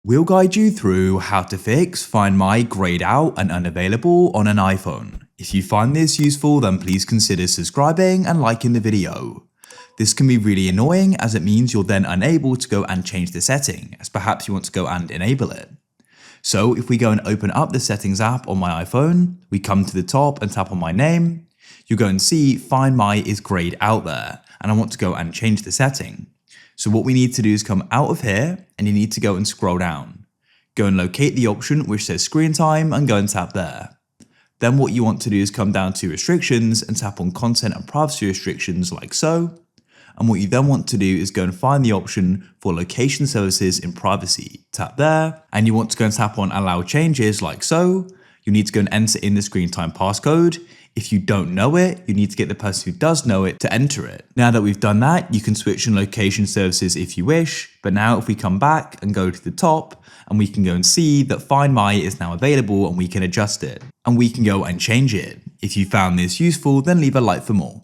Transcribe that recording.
We'll guide you through how to fix Find My grayed out and unavailable on an iPhone. If you find this useful, then please consider subscribing and liking the video. This can be really annoying as it means you're then unable to go and change the setting, as perhaps you want to go and enable it. So if we go and open up the settings app on my iPhone, we come to the top and tap on my name, you'll go and see Find My is grayed out there, and I want to go and change the setting. So what we need to do is come out of here and you need to go and scroll down. Go and locate the option which says screen time and go and tap there. Then what you want to do is come down to restrictions and tap on content and privacy restrictions like so. And what you then want to do is go and find the option for location services in privacy. Tap there and you want to go and tap on allow changes like so. You need to go and enter in the screen time passcode. If you don't know it, you need to get the person who does know it to enter it. Now that we've done that, you can switch on location services if you wish. But now if we come back and go to the top and we can go and see that Find My is now available and we can adjust it. And we can go and change it. If you found this useful, then leave a like for more.